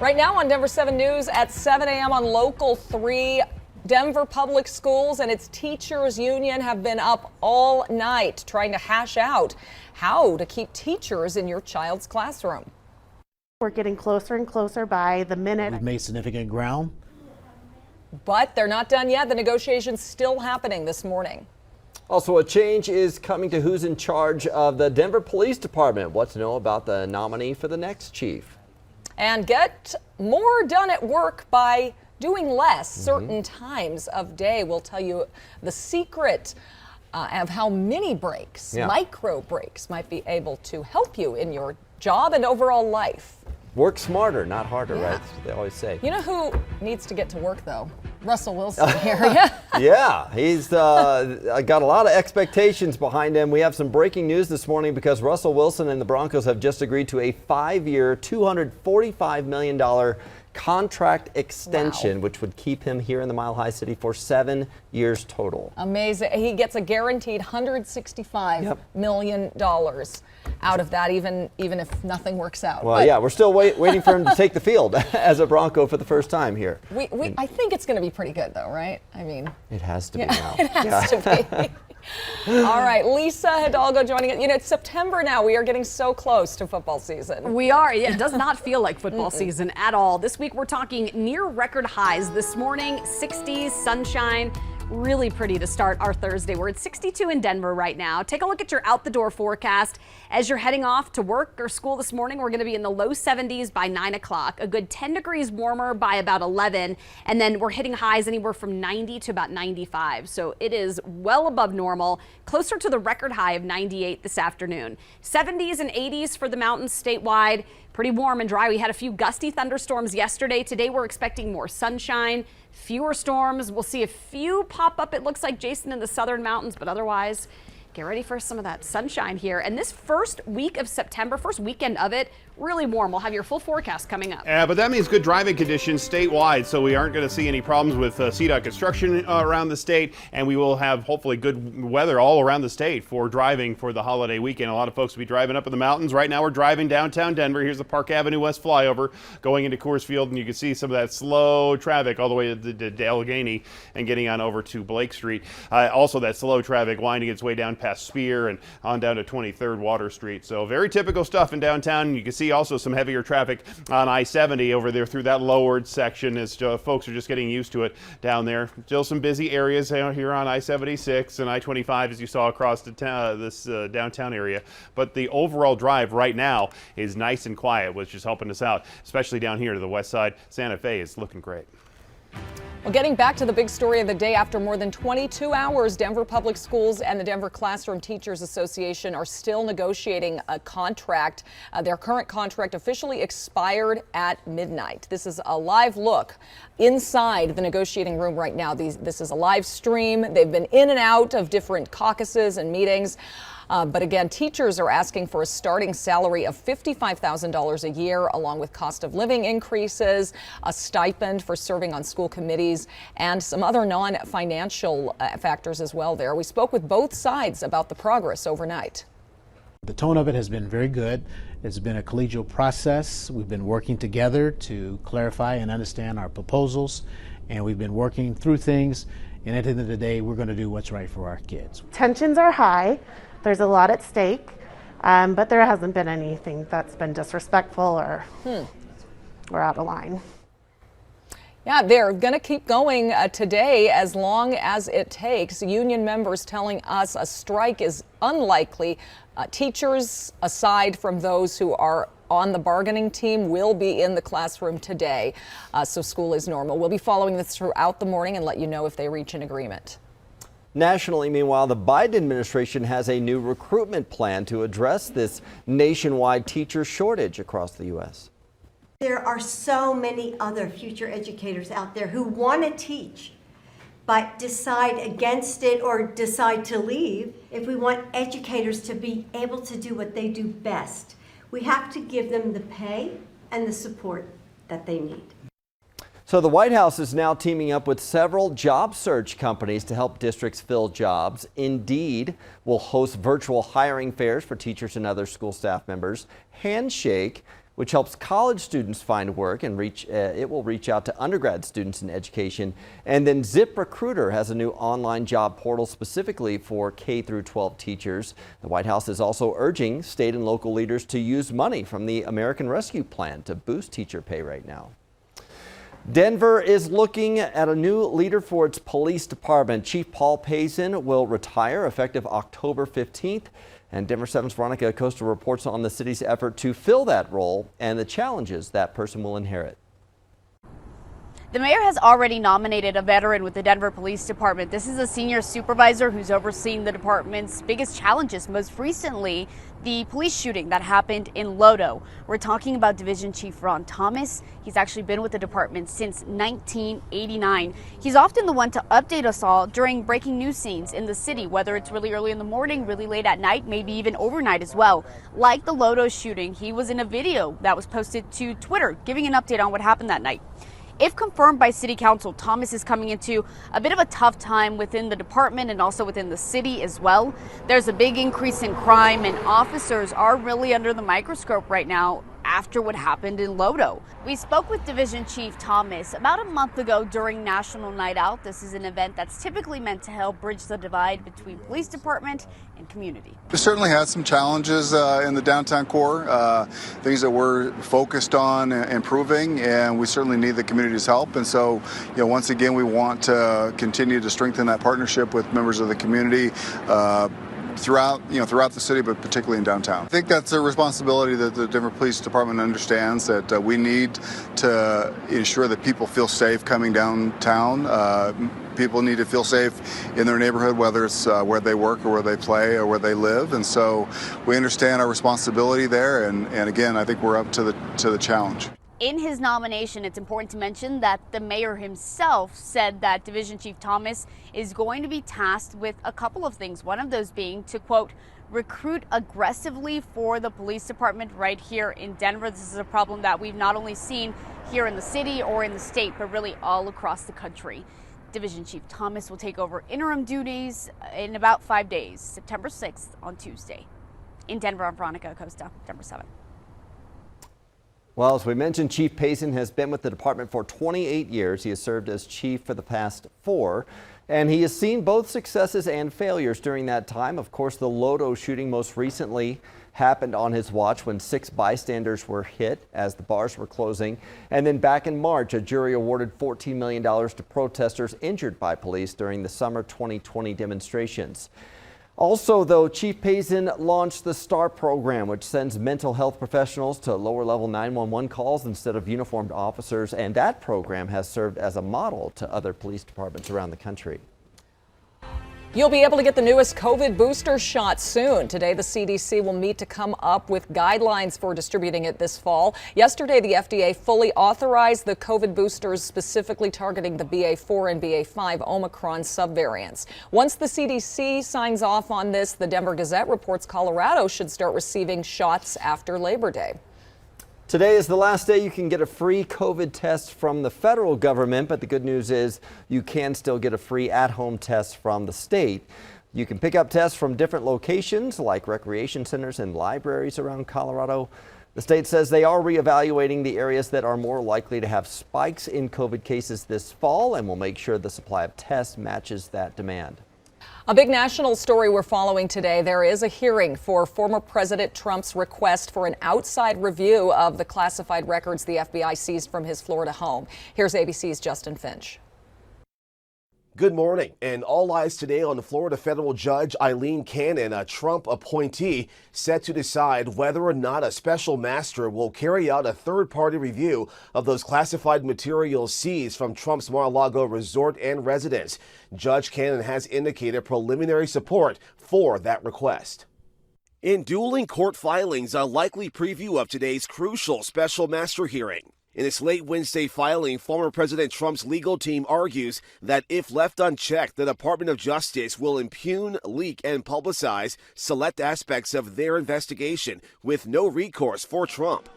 Right now on Denver 7 News at 7 a.m. on Local 3, Denver Public Schools and its teachers union have been up all night trying to hash out how to keep teachers in your child's classroom. We're getting closer and closer by the minute. We've made significant ground. But they're not done yet. The negotiations still happening this morning. Also, a change is coming to who's in charge of the Denver Police Department. What to know about the nominee for the next chief. And get more done at work by doing less certain times of day. We'll tell you the secret of how mini breaks, micro breaks, might be able to help you in your job and overall life. Work smarter, not harder, right? That's what they always say. You know who needs to get to work, though? Russell Wilson here. Yeah, he's got a lot of expectations behind him. We have some breaking news this morning because Russell Wilson and the Broncos have just agreed to a 5-year, $245 million contract extension, which would keep him here in the Mile High City for 7 years total. Amazing. He gets a guaranteed $165 million out of that, even if nothing works out. Well, yeah, we're still waiting for him to take the field as a Bronco for the first time here. I think it's going to be pretty good, though, right? I mean, it has to be now. It has to be. All right, Lisa Hidalgo joining us. You know, it's September now. We are getting so close to football season. We are. It does not feel like football season at all. This week we're talking near record highs. This morning, 60s, sunshine. Really pretty to start our Thursday. We're at 62 in Denver right now. Take a look at your out the door forecast. As you're heading off to work or school this morning, we're going to be in the low 70s by 9 o'clock, a good 10 degrees warmer by about 11, and then we're hitting highs anywhere from 90 to about 95. So it is well above normal, closer to the record high of 98 this afternoon. 70s and 80s for the mountains statewide. Pretty warm and dry. We had a few gusty thunderstorms yesterday. Today we're expecting more sunshine, fewer storms. We'll see a few pop up, it looks like, Jason, in the southern mountains, but otherwise, get ready for some of that sunshine here. And this first week of September, first weekend of it, really warm. We'll have your full forecast coming up. But that means good driving conditions statewide, so we aren't going to see any problems with CDOT construction around the state, and we will have hopefully good weather all around the state for driving for the holiday weekend. A lot of folks will be driving up in the mountains. Right now we're driving downtown Denver. Here's the Park Avenue West flyover going into Coors Field, and you can see some of that slow traffic all the way to Allegheny and getting on over to Blake Street. Also that slow traffic winding its way down past Spear and on down to 23rd Water Street. So very typical stuff in downtown. You can see also some heavier traffic on I-70 over there through that lowered section as folks are just getting used to it down there. Still some busy areas here on I-76 and I-25 as you saw across this downtown area. But the overall drive right now is nice and quiet, which is helping us out, especially down here to the west side. Santa Fe is looking great. Well, getting back to the big story of the day, after more than 22 hours, Denver Public Schools and the Denver Classroom Teachers Association are still negotiating a contract. Their current contract officially expired at midnight. This is a live look inside the negotiating room right now. This is a live stream. They've been in and out of different caucuses and meetings. But again, teachers are asking for a starting salary of $55,000 a year, along with cost of living increases, a stipend for serving on school committees, and some other non-financial factors as well there. We spoke with both sides about the progress overnight. The tone of it has been very good. It's been a collegial process. We've been working together to clarify and understand our proposals, and we've been working through things. And at the end of the day, we're going to do what's right for our kids. Tensions are high. There's a lot at stake, but there hasn't been anything that's been disrespectful or out of line. Yeah, they're going to keep going today as long as it takes. Union members telling us a strike is unlikely. Teachers, aside from those who are on the bargaining team, will be in the classroom today. So school is normal. We'll be following this throughout the morning and let you know if they reach an agreement. Nationally, meanwhile, the Biden administration has a new recruitment plan to address this nationwide teacher shortage across the U.S. There are so many other future educators out there who want to teach, but decide against it or decide to leave. If we want educators to be able to do what they do best, we have to give them the pay and the support that they need. So the White House is now teaming up with several job search companies to help districts fill jobs. Indeed will host virtual hiring fairs for teachers and other school staff members. Handshake which helps college students find work and it will reach out to undergrad students in education. And then ZipRecruiter has a new online job portal specifically for K through 12 teachers. The White House is also urging state and local leaders to use money from the American Rescue Plan to boost teacher pay right now. Denver is looking at a new leader for its police department. Chief Paul Pazin will retire effective October 15th. And Denver 7's Veronica Acosta reports on the city's effort to fill that role and the challenges that person will inherit. The mayor has already nominated a veteran with the Denver Police Department. This is a senior supervisor who's overseen the department's biggest challenges, most recently the police shooting that happened in Lodo. We're talking about Division Chief Ron Thomas. He's actually been with the department since 1989. He's often the one to update us all during breaking news scenes in the city, whether it's really early in the morning, really late at night, maybe even overnight as well. Like the Lodo shooting, he was in a video that was posted to Twitter giving an update on what happened that night. If confirmed by City Council, Thomas is coming into a bit of a tough time within the department and also within the city as well. There's a big increase in crime and officers are really under the microscope right now after what happened in Lodo. We spoke with Division Chief Thomas about a month ago during National Night Out. This is an event that's typically meant to help bridge the divide between police department and community. We certainly had some challenges in the downtown core, things that we're focused on improving, and we certainly need the community's help. And so, once again, we want to continue to strengthen that partnership with members of the community. Throughout the city, but particularly in downtown. I think that's a responsibility that the Denver Police Department understands, that we need to ensure that people feel safe coming downtown. People need to feel safe in their neighborhood, whether it's where they work or where they play or where they live. And so we understand our responsibility there. And again, I think we're up to the challenge. In his nomination, it's important to mention that the mayor himself said that Division Chief Thomas is going to be tasked with a couple of things. One of those being to, quote, recruit aggressively for the police department right here in Denver. This is a problem that we've not only seen here in the city or in the state, but really all across the country. Division Chief Thomas will take over interim duties in about 5 days, September 6th on Tuesday. In Denver, I'm Veronica Acosta, Denver 7. Well, as we mentioned, Chief Pazin has been with the department for 28 years. He has served as chief for the past 4, and he has seen both successes and failures during that time. Of course, the Lodo shooting most recently happened on his watch when 6 bystanders were hit as the bars were closing. And then back in March, a jury awarded $14 million to protesters injured by police during the summer 2020 demonstrations. Also, though, Chief Pazin launched the STAR program, which sends mental health professionals to lower-level 911 calls instead of uniformed officers, and that program has served as a model to other police departments around the country. You'll be able to get the newest COVID booster shot soon. Today, the CDC will meet to come up with guidelines for distributing it this fall. Yesterday, the FDA fully authorized the COVID boosters specifically targeting the BA4 and BA5 Omicron subvariants. Once the CDC signs off on this, the Denver Gazette reports Colorado should start receiving shots after Labor Day. Today is the last day you can get a free COVID test from the federal government, but the good news is you can still get a free at-home test from the state. You can pick up tests from different locations like recreation centers and libraries around Colorado. The state says they are reevaluating the areas that are more likely to have spikes in COVID cases this fall and will make sure the supply of tests matches that demand. A big national story we're following today. There is a hearing for former President Trump's request for an outside review of the classified records the FBI seized from his Florida home. Here's ABC's Justin Finch. Good morning, and all eyes today on the Florida federal judge Eileen Cannon, a Trump appointee, set to decide whether or not a special master will carry out a third-party review of those classified materials seized from Trump's Mar-a-Lago resort and residence. Judge Cannon has indicated preliminary support for that request. In dueling court filings, a likely preview of today's crucial special master hearing. In its late Wednesday filing, former President Trump's legal team argues that if left unchecked, the Department of Justice will impugn, leak, and publicize select aspects of their investigation with no recourse for Trump,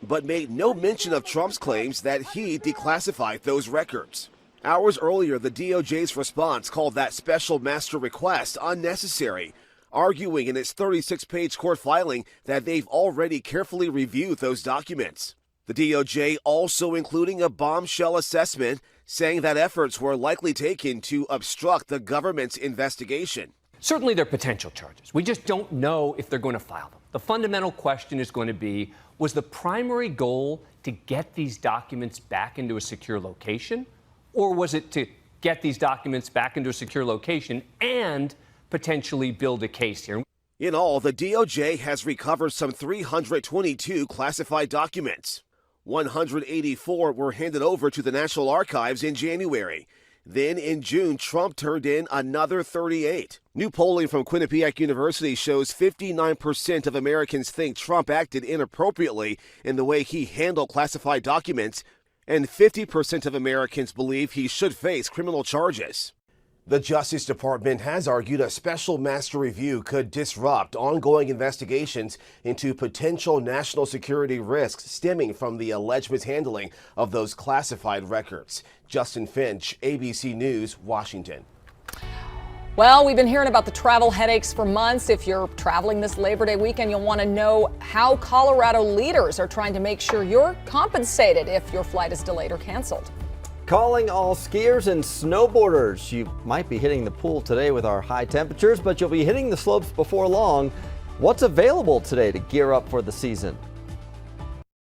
but made no mention of Trump's claims that he declassified those records. Hours earlier, the DOJ's response called that special master request unnecessary, arguing in its 36-page court filing that they've already carefully reviewed those documents. The DOJ also including a bombshell assessment saying that efforts were likely taken to obstruct the government's investigation. Certainly there are potential charges. We just don't know if they're going to file them. The fundamental question is going to be, was the primary goal to get these documents back into a secure location? Or was it to get these documents back into a secure location and potentially build a case here? In all, the DOJ has recovered some 322 classified documents. 184 were handed over to the National Archives in January. Then in June, Trump turned in another 38. New polling from Quinnipiac University shows 59% of Americans think Trump acted inappropriately in the way he handled classified documents, and 50% of Americans believe he should face criminal charges. The Justice Department has argued a special master review could disrupt ongoing investigations into potential national security risks stemming from the alleged mishandling of those classified records. Justin Finch, ABC News, Washington. Well, we've been hearing about the travel headaches for months. If you're traveling this Labor Day weekend, you'll want to know how Colorado leaders are trying to make sure you're compensated if your flight is delayed or canceled. Calling all skiers and snowboarders. You might be hitting the pool today with our high temperatures, but you'll be hitting the slopes before long. What's available today to gear up for the season?